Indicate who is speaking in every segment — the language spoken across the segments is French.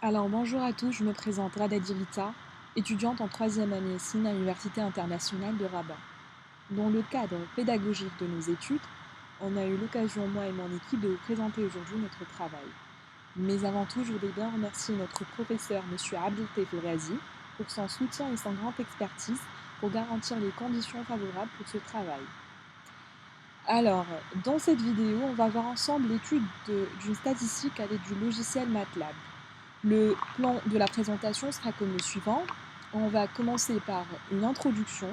Speaker 1: Alors bonjour à tous, je me présente Rada Divita, étudiante en troisième année médecine à l'Université internationale de Rabat. Dans le cadre pédagogique de nos études, on a eu l'occasion, moi et mon équipe, de vous présenter aujourd'hui notre travail. Mais avant tout, je voudrais bien remercier notre professeur, M. Abdeltaïf Razi, pour son soutien et son grande expertise pour garantir les conditions favorables pour ce travail. Alors, dans cette vidéo, on va voir ensemble l'étude d'une statistique avec du logiciel MATLAB. Le plan de la présentation sera comme le suivant. On va commencer par une introduction,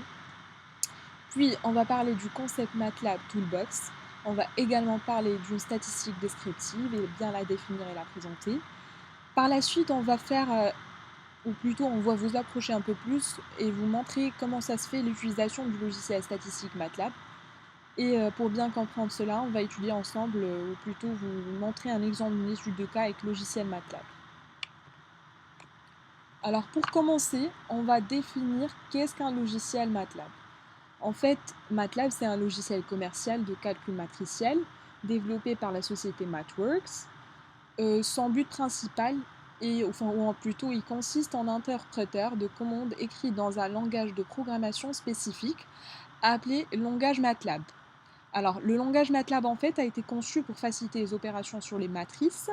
Speaker 1: puis on va parler du concept MATLAB Toolbox. On va également parler d'une statistique descriptive et bien la définir et la présenter. Par la suite, on va faire, ou plutôt on va vous approcher un peu plus et vous montrer comment ça se fait l'utilisation du logiciel statistique MATLAB. Et pour bien comprendre cela, on va étudier ensemble, ou plutôt vous montrer un exemple d'une étude de cas avec logiciel MATLAB. Alors pour commencer, on va définir qu'est-ce qu'un logiciel MATLAB. En fait, MATLAB c'est un logiciel commercial de calcul matriciel développé par la société MathWorks. Son but principal, ou plutôt il consiste en un interpréteur de commandes écrites dans un langage de programmation spécifique appelé langage MATLAB. Alors le langage MATLAB en fait a été conçu pour faciliter les opérations sur les matrices.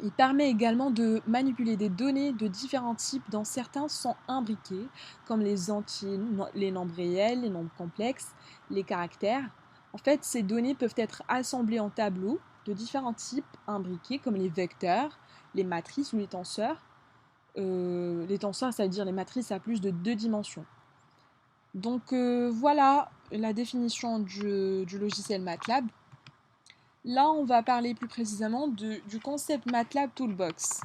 Speaker 1: Il permet également de manipuler des données de différents types dont certains sont imbriqués, comme les entiers, les nombres réels, les nombres complexes, les caractères. En fait, ces données peuvent être assemblées en tableaux de différents types imbriqués, comme les vecteurs, les matrices ou les tenseurs. Les tenseurs, ça veut dire les matrices à plus de 2 dimensions. Donc voilà la définition du logiciel MATLAB. Là, on va parler plus précisément du concept MATLAB Toolbox.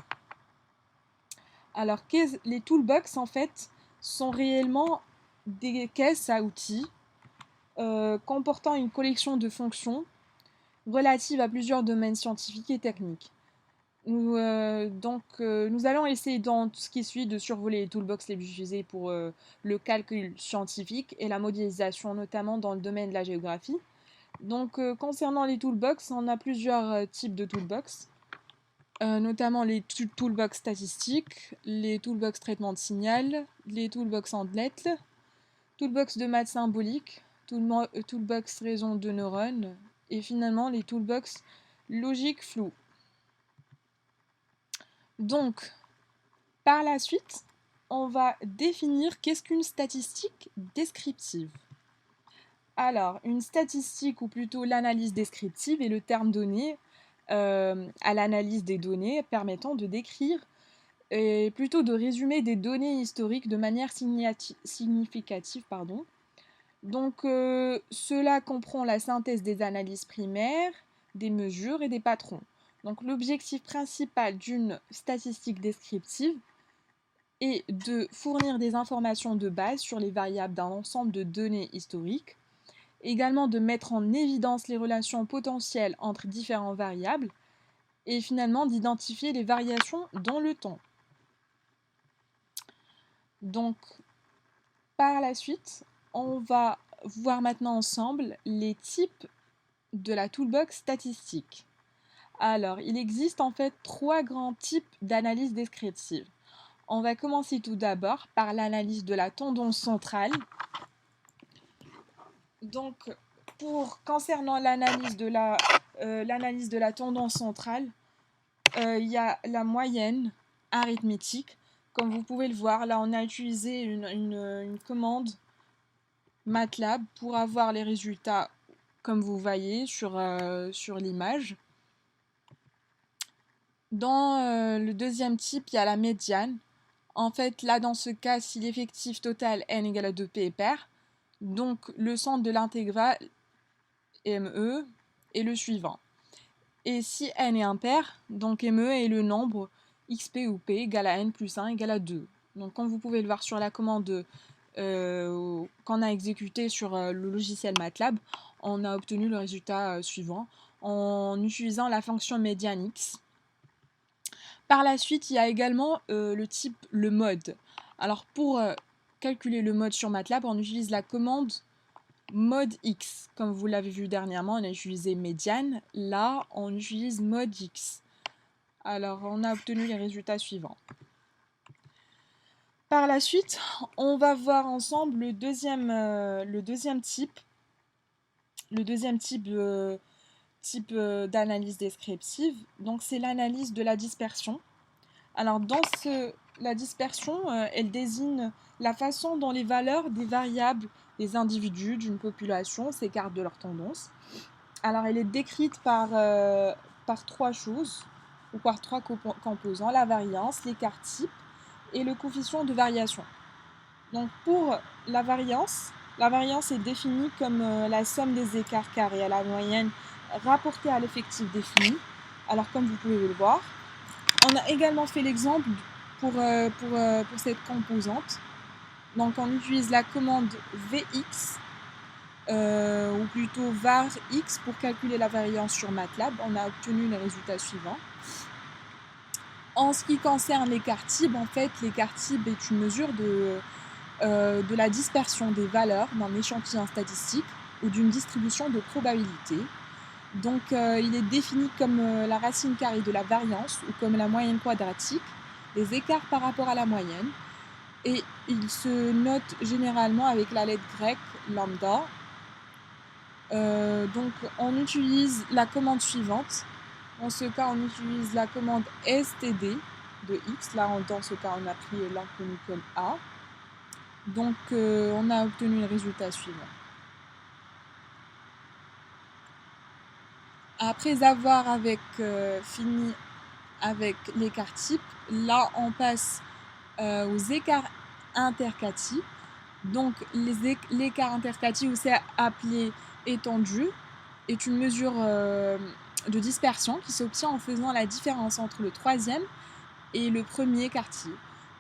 Speaker 1: Alors, les toolbox, en fait, sont réellement des caisses à outils comportant une collection de fonctions relatives à plusieurs domaines scientifiques et techniques. Nous allons essayer dans tout ce qui suit de survoler les toolbox les plus utilisés pour le calcul scientifique et la modélisation, notamment dans le domaine de la géographie. Donc, concernant les toolbox, on a plusieurs types de toolbox. Notamment les toolbox statistiques, les toolbox traitement de signal, les toolbox en lettres, toolbox de maths symbolique, toolbox raison de neurones, et finalement les toolbox logique floue. Donc, par la suite, on va définir qu'est-ce qu'une statistique descriptive. Alors, une statistique, ou plutôt l'analyse descriptive, est le terme donné à l'analyse des données permettant de décrire et plutôt de résumer des données historiques de manière significative. Donc cela comprend la synthèse des analyses primaires, des mesures et des patrons. Donc l'objectif principal d'une statistique descriptive est de fournir des informations de base sur les variables d'un ensemble de données historiques, également de mettre en évidence les relations potentielles entre différentes variables et finalement d'identifier les variations dans le temps. Donc, par la suite, on va voir maintenant ensemble les types de la toolbox statistique. Alors, il existe en fait 3 grands types d'analyse descriptive. On va commencer tout d'abord par l'analyse de la tendance centrale. Donc, concernant l'analyse de la tendance centrale, il y a la moyenne arithmétique. Comme vous pouvez le voir, là on a utilisé une commande MATLAB pour avoir les résultats comme vous voyez sur l'image. Dans le deuxième type, il y a la médiane. En fait, là dans ce cas, si l'effectif total n égale à 2p est pair, donc le centre de l'intégrale ME est le suivant. Et si n est impair, donc ME est le nombre xp ou p égale à n plus 1 égale à 2. Donc comme vous pouvez le voir sur la commande qu'on a exécutée sur le logiciel MATLAB, on a obtenu le résultat suivant en utilisant la fonction median x. Par la suite, il y a également le mode. Alors pour calculer le mode sur MATLAB, on utilise la commande mode x. Comme vous l'avez vu dernièrement, on a utilisé médiane. Là, on utilise mode x. Alors, on a obtenu les résultats suivants. Par la suite, on va voir ensemble le deuxième type d'analyse descriptive. Donc, c'est l'analyse de la dispersion. Alors, la dispersion, elle désigne la façon dont les valeurs des variables des individus d'une population s'écartent de leur tendance. Alors, elle est décrite par trois choses, ou par trois composants, la variance, l'écart type et le coefficient de variation. Donc, pour la variance est définie comme la somme des écarts carrés à la moyenne rapportée à l'effectif défini. Alors, comme vous pouvez le voir, on a également fait l'exemple pour cette composante. Donc, on utilise la commande Vx, ou plutôt var x pour calculer la variance sur MATLAB. On a obtenu les résultats suivants. En ce qui concerne l'écart type, en fait, l'écart type est une mesure de la dispersion des valeurs d'un échantillon statistique ou d'une distribution de probabilité. Donc, il est défini comme la racine carrée de la variance ou comme la moyenne quadratique, les écarts par rapport à la moyenne. Et il se note généralement avec la lettre grecque lambda. Donc, on utilise la commande suivante. Dans ce cas, on utilise la commande std de x. Là, dans ce cas, on a pris l'inconnu comme a. Donc, on a obtenu le résultat suivant. Après avoir fini avec l'écart type, là, on passe aux écarts interquati. Donc, l'écart interquati, aussi appelé étendu, est une mesure de dispersion qui s'obtient en faisant la différence entre le troisième et le premier quartier.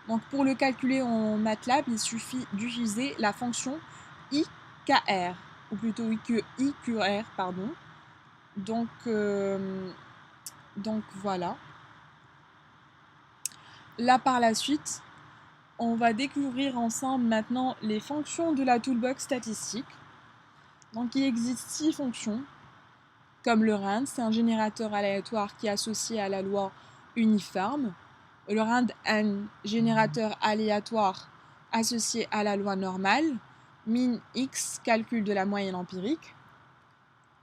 Speaker 1: Donc, pour le calculer en MATLAB, il suffit d'utiliser la fonction IKR, ou plutôt IQR, pardon. Donc voilà. Là, par la suite, on va découvrir ensemble maintenant les fonctions de la toolbox statistique. Donc, il existe 6 fonctions, comme le RAND, c'est un générateur aléatoire qui est associé à la loi uniforme. Le RAND est un générateur aléatoire associé à la loi normale. Min x, calcul de la moyenne empirique.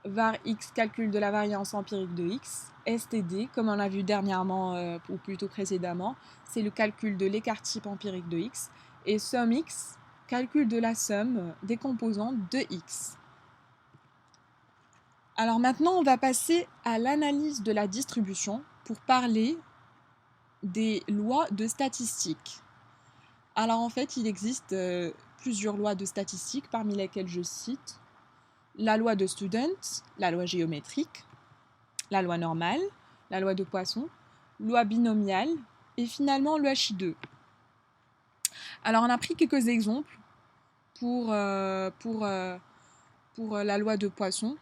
Speaker 1: Var x, calcul de la variance empirique de x. STD, comme on l'a vu dernièrement, ou plutôt précédemment, c'est le calcul de l'écart type empirique de x. Et somme x, calcul de la somme des composantes de x. Alors maintenant, on va passer à l'analyse de la distribution pour parler des lois de statistique. Alors en fait, il existe plusieurs lois de statistique, parmi lesquelles je cite la loi de Student, la loi géométrique, la loi normale, la loi de Poisson, loi binomiale et finalement loi Chi2. Alors on a pris quelques exemples pour la loi de Poisson.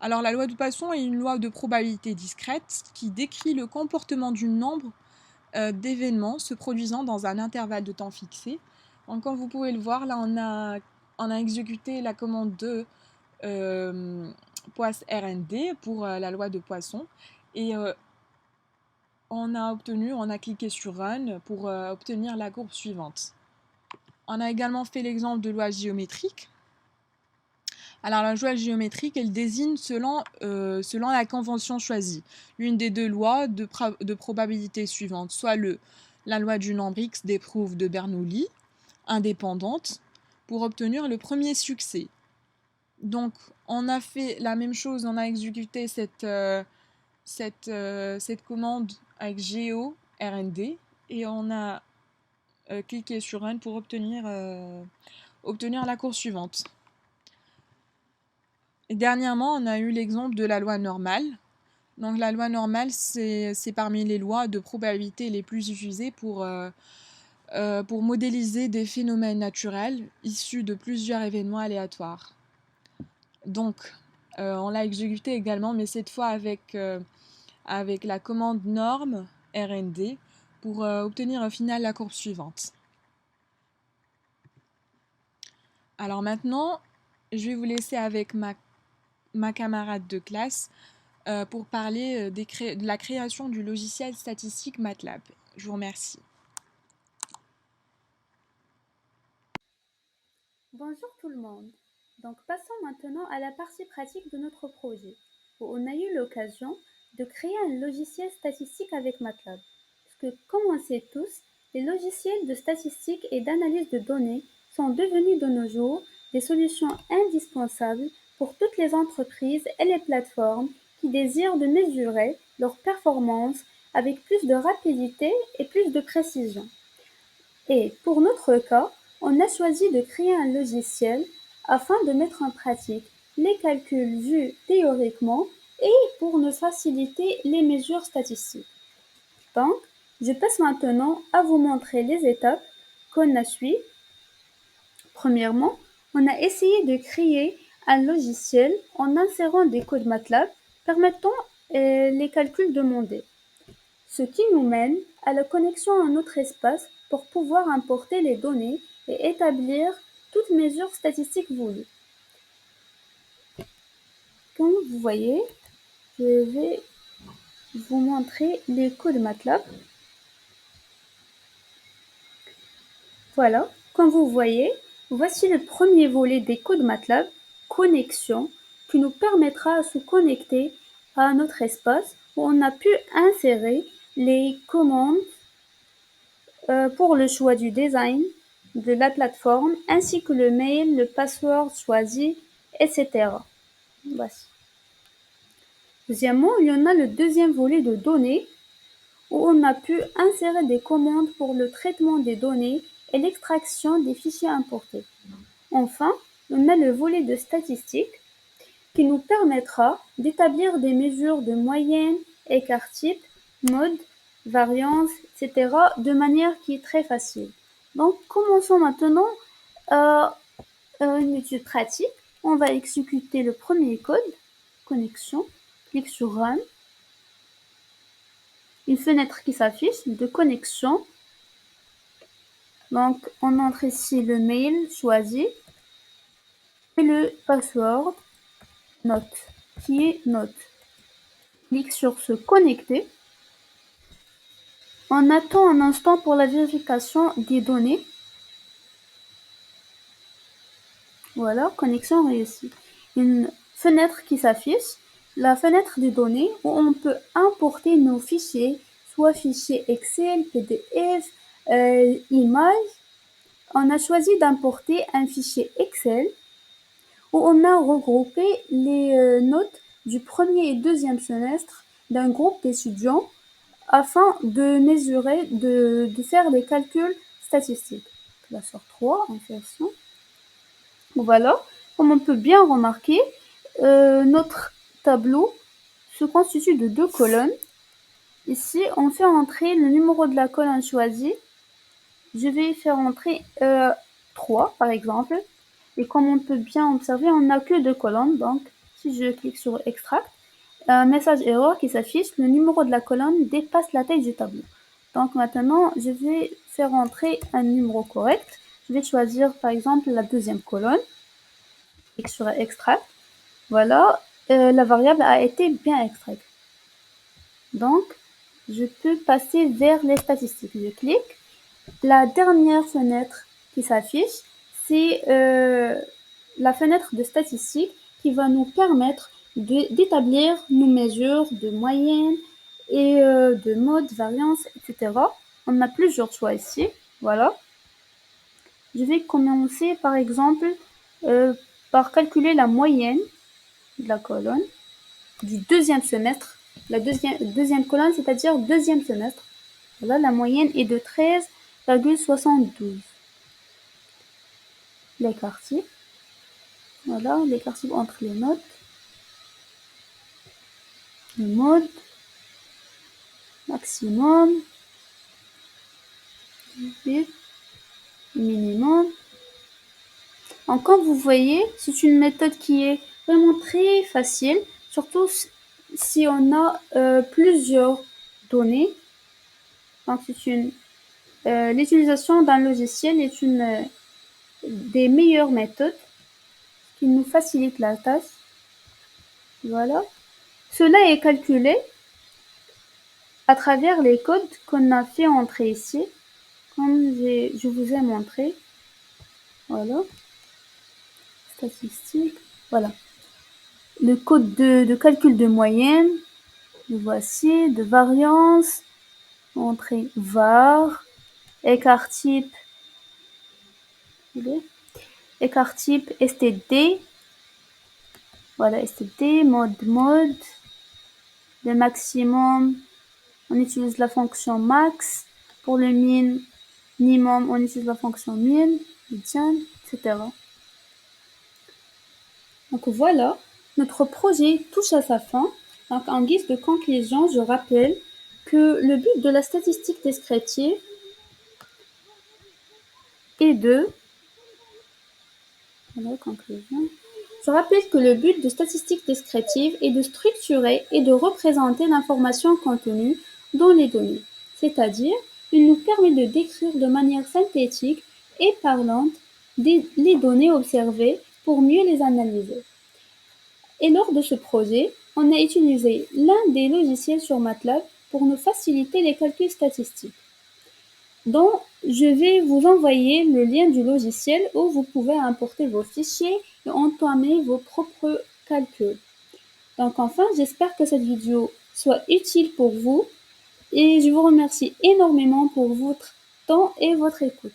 Speaker 1: Alors la loi de Poisson est une loi de probabilité discrète qui décrit le comportement du nombre d'événements se produisant dans un intervalle de temps fixé. Donc, comme vous pouvez le voir, là on a exécuté la commande de Poisson RND pour la loi de Poisson et on a cliqué sur Run pour obtenir la courbe suivante. On a également fait l'exemple de loi géométrique. Alors la loi géométrique, elle désigne selon la convention choisie, l'une des deux lois de probabilité suivantes, soit la loi du nombre x des preuves de Bernoulli, indépendante, pour obtenir le premier succès. Donc on a fait la même chose, on a exécuté cette commande avec Geo RND et on a cliqué sur Run pour obtenir la courbe suivante. Et dernièrement, on a eu l'exemple de la loi normale. Donc la loi normale, c'est parmi les lois de probabilité les plus utilisées pour modéliser des phénomènes naturels issus de plusieurs événements aléatoires. Donc, on l'a exécuté également, mais cette fois avec la commande norme RND pour obtenir au final la courbe suivante. Alors maintenant, je vais vous laisser avec ma camarade de classe pour parler de la création du logiciel statistique MATLAB. Je vous remercie.
Speaker 2: Bonjour tout le monde. Donc passons maintenant à la partie pratique de notre projet, où on a eu l'occasion de créer un logiciel statistique avec MATLAB. Parce que comme on sait tous, les logiciels de statistique et d'analyse de données sont devenus de nos jours des solutions indispensables pour toutes les entreprises et les plateformes qui désirent de mesurer leurs performances avec plus de rapidité et plus de précision. Et pour notre cas, on a choisi de créer un logiciel afin de mettre en pratique les calculs vus théoriquement et pour nous faciliter les mesures statistiques. Donc, je passe maintenant à vous montrer les étapes qu'on a suivies. Premièrement, on a essayé de créer un logiciel en insérant des codes MATLAB permettant les calculs demandés, ce qui nous mène à la connexion à notre espace pour pouvoir importer les données et établir toute mesure statistique voulue. Comme vous voyez, je vais vous montrer les codes MATLAB. Voilà, comme vous voyez, voici le premier volet des codes MATLAB, connexion, qui nous permettra de se connecter à notre espace où on a pu insérer les commandes pour le choix du design de la plateforme ainsi que le mail, le password choisi, etc. Voici. Deuxièmement, il y en a le deuxième volet de données où on a pu insérer des commandes pour le traitement des données et l'extraction des fichiers importés. Enfin, on a le volet de statistiques qui nous permettra d'établir des mesures de moyenne, écart type, mode, variance, etc. de manière qui est très facile. Donc, commençons maintenant une étude pratique. On va exécuter le premier code, connexion, clique sur Run. Une fenêtre qui s'affiche de connexion. Donc, on entre ici le mail choisi et le password note, qui est note. Clique sur se connecter. On attend un instant pour la vérification des données. Voilà, connexion réussie. Une fenêtre qui s'affiche, la fenêtre des données où on peut importer nos fichiers, soit fichiers Excel, PDF, images. On a choisi d'importer un fichier Excel où on a regroupé les notes du premier et deuxième semestre d'un groupe d'étudiants afin de mesurer, de faire des calculs statistiques. Classeur 3 en version. Voilà, comme on peut bien remarquer, notre tableau se constitue de deux colonnes. Ici, on fait entrer le numéro de la colonne choisie. Je vais faire entrer 3 par exemple. Et comme on peut bien observer, on n'a que deux colonnes. Donc, si je clique sur Extract, un message erreur qui s'affiche, le numéro de la colonne dépasse la taille du tableau. Donc maintenant, je vais faire entrer un numéro correct. Je vais choisir par exemple la deuxième colonne. Clique sur Extract. Voilà, la variable a été bien extraite. Donc, je peux passer vers les statistiques. Je clique. La dernière fenêtre qui s'affiche, c'est la fenêtre de statistiques qui va nous permettre d'établir nos mesures de moyenne et de mode, variance, etc. On a plusieurs choix ici. Voilà. Je vais commencer par exemple par calculer la moyenne de la colonne du deuxième semestre. La deuxième colonne, c'est-à-dire deuxième semestre. Voilà, la moyenne est de 13,72. L'écart type. Voilà, l'écart type entre les notes. Le mode. Maximum. Minimum. Donc, comme vous voyez, c'est une méthode qui est vraiment très facile, surtout si on a plusieurs données. Donc, l'utilisation d'un logiciel est une des meilleures méthodes qui nous facilite la tâche. Voilà. Cela est calculé à travers les codes qu'on a fait entrer ici, comme je vous ai montré. Voilà. Statistique. Voilà. Le code de calcul de moyenne. Le voici. De variance. Entrée var. Écart type. Écart type std. Voilà, std. Mode. Le maximum. On utilise la fonction max. Pour le minimum, on utilise la fonction min, médiane, etc. Donc voilà, notre projet touche à sa fin. Donc en guise de conclusion, je rappelle que le but de la statistique descriptive est de... Voilà, conclusion. Je rappelle que le but de statistique descriptive est de structurer et de représenter l'information contenue dans les données, c'est-à-dire il nous permet de décrire de manière synthétique et parlante les données observées pour mieux les analyser. Et lors de ce projet, on a utilisé l'un des logiciels sur MATLAB pour nous faciliter les calculs statistiques. Donc, je vais vous envoyer le lien du logiciel où vous pouvez importer vos fichiers et entamer vos propres calculs. Donc enfin, j'espère que cette vidéo soit utile pour vous et je vous remercie énormément pour votre temps et votre écoute.